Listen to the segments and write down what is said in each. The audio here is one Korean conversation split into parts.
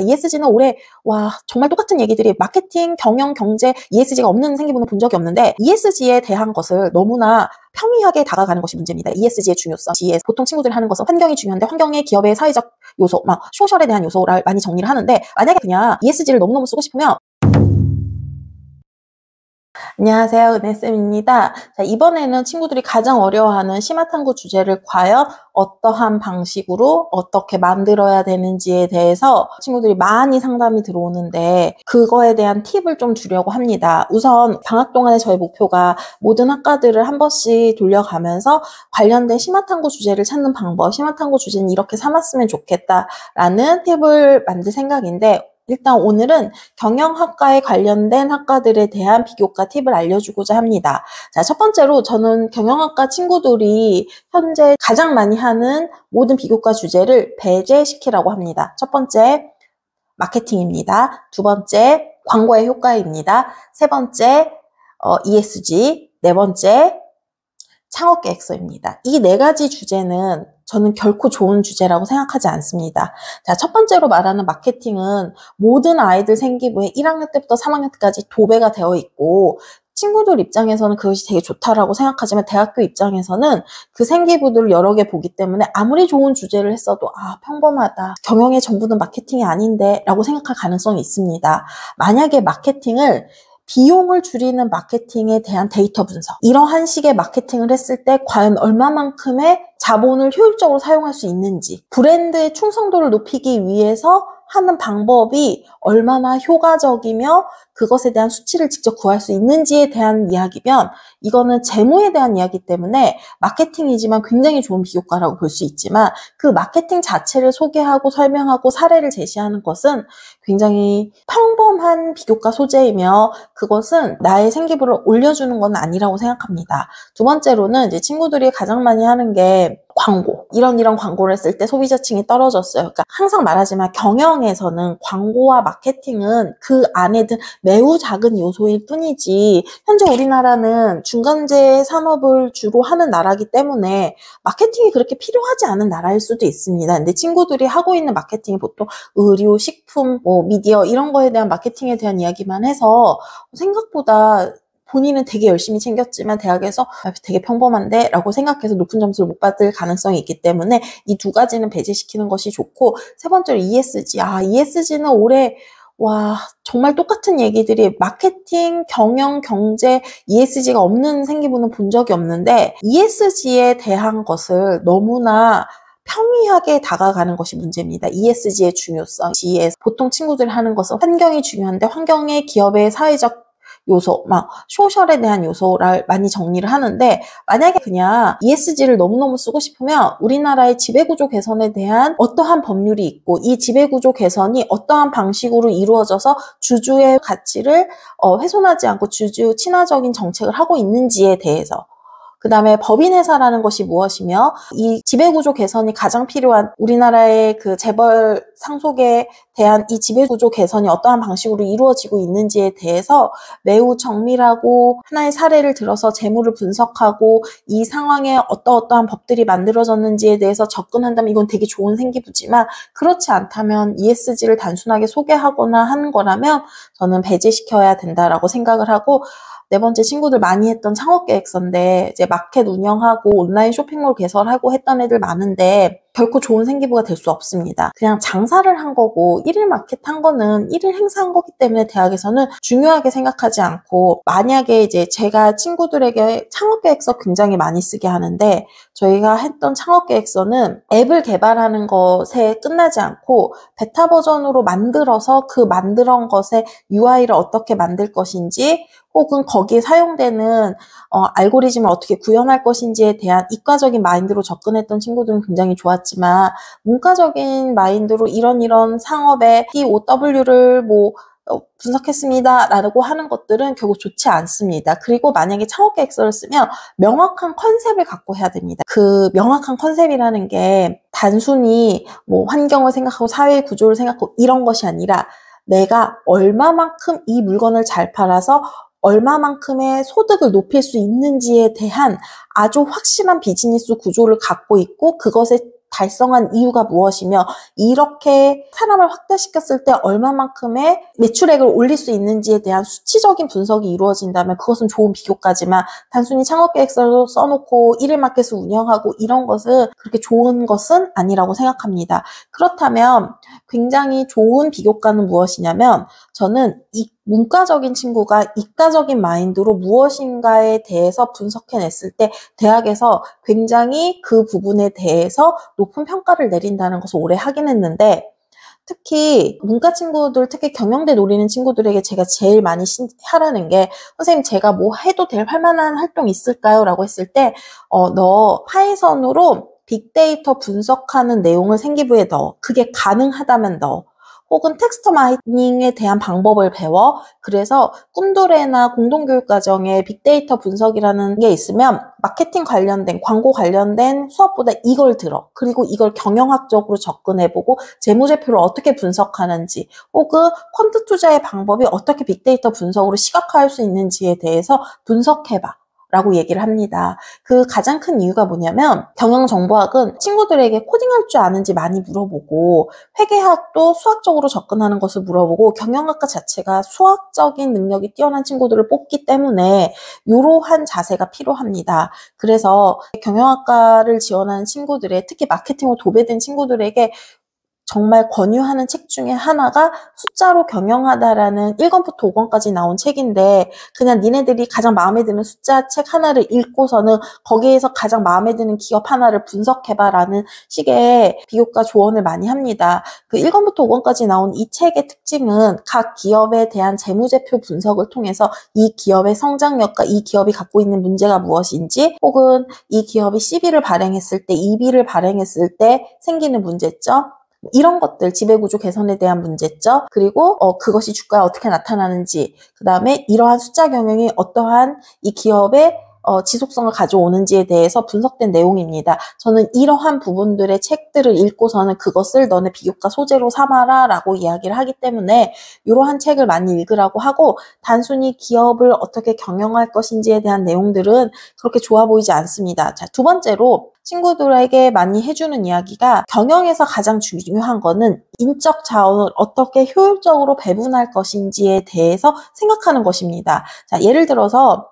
ESG는 올해 정말 똑같은 얘기들이 마케팅, 경영, 경제, ESG가 없는 생기부는 본 적이 없는데 ESG에 대한 것을 너무나 평이하게 다가가는 것이 문제입니다. ESG의 중요성, 보통 친구들이 하는 것은 환경이 중요한데 환경의 기업의 사회적 요소, 소셜에 대한 요소를 많이 정리를 하는데 만약에 그냥 ESG를 너무너무 쓰고 싶으면 안녕하세요, 은혜쌤입니다. 자, 이번에는 친구들이 가장 어려워하는 심화탐구 주제를 과연 어떠한 방식으로 어떻게 만들어야 되는지에 대해서 친구들이 많이 상담이 들어오는데 그거에 대한 팁을 좀 주려고 합니다. 우선 방학 동안에 저희 목표가 모든 학과들을 한 번씩 돌려가면서 관련된 심화탐구 주제를 찾는 방법, 심화탐구 주제는 이렇게 삼았으면 좋겠다라는 팁을 만들 생각인데 일단 오늘은 경영학과에 관련된 학과들에 대한 비교과 팁을 알려주고자 합니다. 자, 첫 번째로 저는 경영학과 친구들이 현재 가장 많이 하는 모든 비교과 주제를 배제시키라고 합니다. 첫 번째, 마케팅입니다. 두 번째, 광고의 효과입니다. 세 번째, ESG. 네 번째, 창업계획서입니다. 이 네 가지 주제는 저는 결코 좋은 주제라고 생각하지 않습니다. 자, 첫 번째로 말하는 마케팅은 모든 아이들 생기부에 1학년 때부터 3학년 때까지 도배가 되어 있고 친구들 입장에서는 그것이 되게 좋다라고 생각하지만 대학교 입장에서는 그 생기부들을 여러 개 보기 때문에 아무리 좋은 주제를 했어도 평범하다. 경영의 전부는 마케팅이 아닌데 라고 생각할 가능성이 있습니다. 만약에 마케팅을 비용을 줄이는 마케팅에 대한 데이터 분석. 이러한 식의 마케팅을 했을 때 과연 얼마만큼의 자본을 효율적으로 사용할 수 있는지, 브랜드의 충성도를 높이기 위해서 하는 방법이 얼마나 효과적이며 그것에 대한 수치를 직접 구할 수 있는지에 대한 이야기면 이거는 재무에 대한 이야기 때문에 마케팅이지만 굉장히 좋은 비교과라고 볼 수 있지만 그 마케팅 자체를 소개하고 설명하고 사례를 제시하는 것은 굉장히 평범한 비교과 소재이며 그것은 나의 생기부를 올려주는 건 아니라고 생각합니다. 두 번째로는 이제 친구들이 가장 많이 하는 게 광고. 이런 광고를 했을 때 소비자층이 떨어졌어요. 그러니까 항상 말하지만 경영에서는 광고와 마케팅은 그 안에 든 매우 작은 요소일 뿐이지 현재 우리나라는 중간재 산업을 주로 하는 나라이기 때문에 마케팅이 그렇게 필요하지 않은 나라일 수도 있습니다. 근데 친구들이 하고 있는 마케팅이 보통 의류, 식품, 미디어 이런 거에 대한 마케팅에 대한 이야기만 해서 생각보다 본인은 되게 열심히 챙겼지만 대학에서 되게 평범한데 라고 생각해서 높은 점수를 못 받을 가능성이 있기 때문에 이 두 가지는 배제시키는 것이 좋고 세 번째로 ESG. ESG는 올해 정말 똑같은 얘기들이 마케팅, 경영, 경제, ESG가 없는 생기부는 본 적이 없는데 ESG에 대한 것을 너무나 평이하게 다가가는 것이 문제입니다. ESG의 중요성. 보통 친구들이 하는 것은 환경이 중요한데 환경의 기업의 사회적 요소, 소셜에 대한 요소를 많이 정리를 하는데 만약에 그냥 ESG를 너무너무 쓰고 싶으면 우리나라의 지배구조 개선에 대한 어떠한 법률이 있고 이 지배구조 개선이 어떠한 방식으로 이루어져서 주주의 가치를 훼손하지 않고 주주 친화적인 정책을 하고 있는지에 대해서 그 다음에 법인회사라는 것이 무엇이며 이 지배구조 개선이 가장 필요한 우리나라의 그 재벌 상속에 대한 이 지배구조 개선이 어떠한 방식으로 이루어지고 있는지에 대해서 매우 정밀하고 하나의 사례를 들어서 재무를 분석하고 이 상황에 어떠한 법들이 만들어졌는지에 대해서 접근한다면 이건 되게 좋은 생기부지만 그렇지 않다면 ESG를 단순하게 소개하거나 하는 거라면 저는 배제시켜야 된다라고 생각을 하고 네 번째 친구들 많이 했던 창업계획서인데 이제 마켓 운영하고 온라인 쇼핑몰 개설하고 했던 애들 많은데 결코 좋은 생기부가 될 수 없습니다. 그냥 장사를 한 거고 1일 마켓 한 거는 1일 행사한 거기 때문에 대학에서는 중요하게 생각하지 않고 만약에 이제 제가 친구들에게 창업계획서 굉장히 많이 쓰게 하는데 저희가 했던 창업계획서는 앱을 개발하는 것에 끝나지 않고 베타 버전으로 만들어서 그 만들어 것의 UI를 어떻게 만들 것인지 혹은 거기에 사용되는 알고리즘을 어떻게 구현할 것인지에 대한 이과적인 마인드로 접근했던 친구들은 굉장히 좋았지만 문과적인 마인드로 이런 상업의 POW를 분석했습니다 라고 하는 것들은 결국 좋지 않습니다. 그리고 만약에 창업계획서를 쓰면 명확한 컨셉을 갖고 해야 됩니다. 그 명확한 컨셉이라는 게 단순히 환경을 생각하고 사회 구조를 생각하고 이런 것이 아니라 내가 얼마만큼 이 물건을 잘 팔아서 얼마만큼의 소득을 높일 수 있는지에 대한 아주 확실한 비즈니스 구조를 갖고 있고 그것에 달성한 이유가 무엇이며 이렇게 사람을 확대시켰을 때 얼마만큼의 매출액을 올릴 수 있는지에 대한 수치적인 분석이 이루어진다면 그것은 좋은 비교과지만 단순히 창업계획서로 써놓고 1일 마켓을 운영하고 이런 것은 그렇게 좋은 것은 아니라고 생각합니다. 그렇다면 굉장히 좋은 비교과는 무엇이냐면 저는 이 문과적인 친구가 이과적인 마인드로 무엇인가에 대해서 분석해냈을 때 대학에서 굉장히 그 부분에 대해서 높은 평가를 내린다는 것을 오래 하긴 했는데 특히 문과 친구들, 특히 경영대 노리는 친구들에게 제가 제일 많이 하라는 게 선생님 제가 뭐 해도 될 할만한 활동 있을까요? 라고 했을 때 너 파이썬으로 빅데이터 분석하는 내용을 생기부에 넣어. 그게 가능하다면 넣어. 혹은 텍스트 마이닝에 대한 방법을 배워. 그래서 꿈도래나 공동교육과정에 빅데이터 분석이라는 게 있으면 마케팅 관련된, 광고 관련된 수업보다 이걸 들어. 그리고 이걸 경영학적으로 접근해보고 재무제표를 어떻게 분석하는지 혹은 퀀트 투자의 방법이 어떻게 빅데이터 분석으로 시각화할 수 있는지에 대해서 분석해봐. 라고 얘기를 합니다. 그 가장 큰 이유가 뭐냐면 경영정보학은 친구들에게 코딩할 줄 아는지 많이 물어보고 회계학도 수학적으로 접근하는 것을 물어보고 경영학과 자체가 수학적인 능력이 뛰어난 친구들을 뽑기 때문에 이러한 자세가 필요합니다. 그래서 경영학과를 지원하는 친구들의 특히 마케팅으로 도배된 친구들에게 정말 권유하는 책 중에 하나가 숫자로 경영하다라는 1권부터 5권까지 나온 책인데 그냥 니네들이 가장 마음에 드는 숫자 책 하나를 읽고서는 거기에서 가장 마음에 드는 기업 하나를 분석해봐라는 식의 비교과 조언을 많이 합니다. 그 1권부터 5권까지 나온 이 책의 특징은 각 기업에 대한 재무제표 분석을 통해서 이 기업의 성장력과 이 기업이 갖고 있는 문제가 무엇인지 혹은 이 기업이 CB를 발행했을 때, EB를 발행했을 때 생기는 문제점 이런 것들, 지배구조 개선에 대한 문제점, 그리고 그것이 주가에 어떻게 나타나는지, 그 다음에 이러한 숫자 경영이 어떠한 이 기업의 지속성을 가져오는지에 대해서 분석된 내용입니다. 저는 이러한 부분들의 책들을 읽고서는 그것을 너네 비교과 소재로 삼아라 라고 이야기를 하기 때문에 이러한 책을 많이 읽으라고 하고 단순히 기업을 어떻게 경영할 것인지에 대한 내용들은 그렇게 좋아 보이지 않습니다. 자, 두 번째로 친구들에게 많이 해주는 이야기가 경영에서 가장 중요한 거는 인적 자원을 어떻게 효율적으로 배분할 것인지에 대해서 생각하는 것입니다. 자, 예를 들어서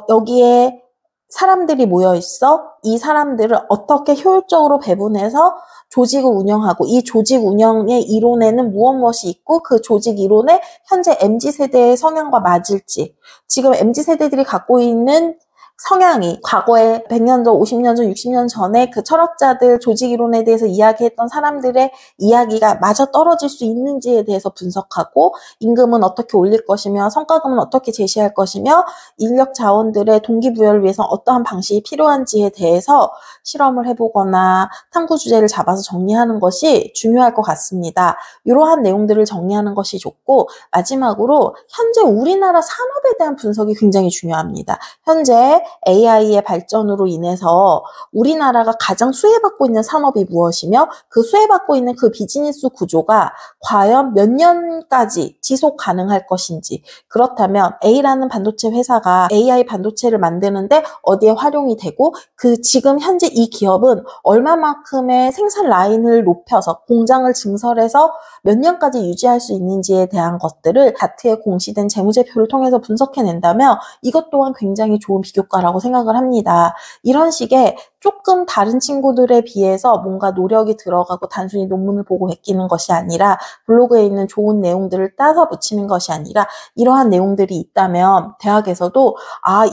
여기에 사람들이 모여 있어. 이 사람들을 어떻게 효율적으로 배분해서 조직을 운영하고 이 조직 운영의 이론에는 무엇이 있고 그 조직 이론에 현재 MZ세대의 성향과 맞을지 지금 MZ세대들이 갖고 있는 성향이 과거에 100년 전, 50년 전, 60년 전에 그 철학자들 조직 이론에 대해서 이야기했던 사람들의 이야기가 맞아떨어질 수 있는지에 대해서 분석하고 임금은 어떻게 올릴 것이며 성과금은 어떻게 제시할 것이며 인력 자원들의 동기부여를 위해서 어떠한 방식이 필요한지에 대해서 실험을 해보거나 탐구 주제를 잡아서 정리하는 것이 중요할 것 같습니다. 이러한 내용들을 정리하는 것이 좋고 마지막으로 현재 우리나라 산업에 대한 분석이 굉장히 중요합니다. 현재 AI의 발전으로 인해서 우리나라가 가장 수혜받고 있는 산업이 무엇이며 그 수혜받고 있는 그 비즈니스 구조가 과연 몇 년까지 지속 가능할 것인지 그렇다면 A라는 반도체 회사가 AI 반도체를 만드는데 어디에 활용이 되고 그 지금 현재 이 기업은 얼마만큼의 생산 라인을 높여서 공장을 증설해서 몇 년까지 유지할 수 있는지에 대한 것들을 다트에 공시된 재무제표를 통해서 분석해낸다면 이것 또한 굉장히 좋은 비교과라고 생각을 합니다. 이런 식의 조금 다른 친구들에 비해서 뭔가 노력이 들어가고 단순히 논문을 보고 베끼는 것이 아니라 블로그에 있는 좋은 내용들을 따서 붙이는 것이 아니라 이러한 내용들이 있다면 대학에서도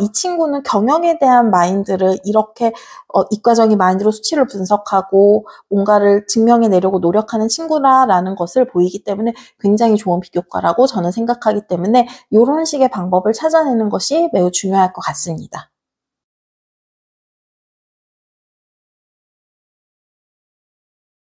이 친구는 경영에 대한 마인드를 이렇게 이과적인 마인드로 수치를 분석하고 뭔가를 증명해내려고 노력하는 친구라는 것을 보이기 때문에 굉장히 좋은 비교과라고 저는 생각하기 때문에 이런 식의 방법을 찾아내는 것이 매우 중요할 것 같습니다.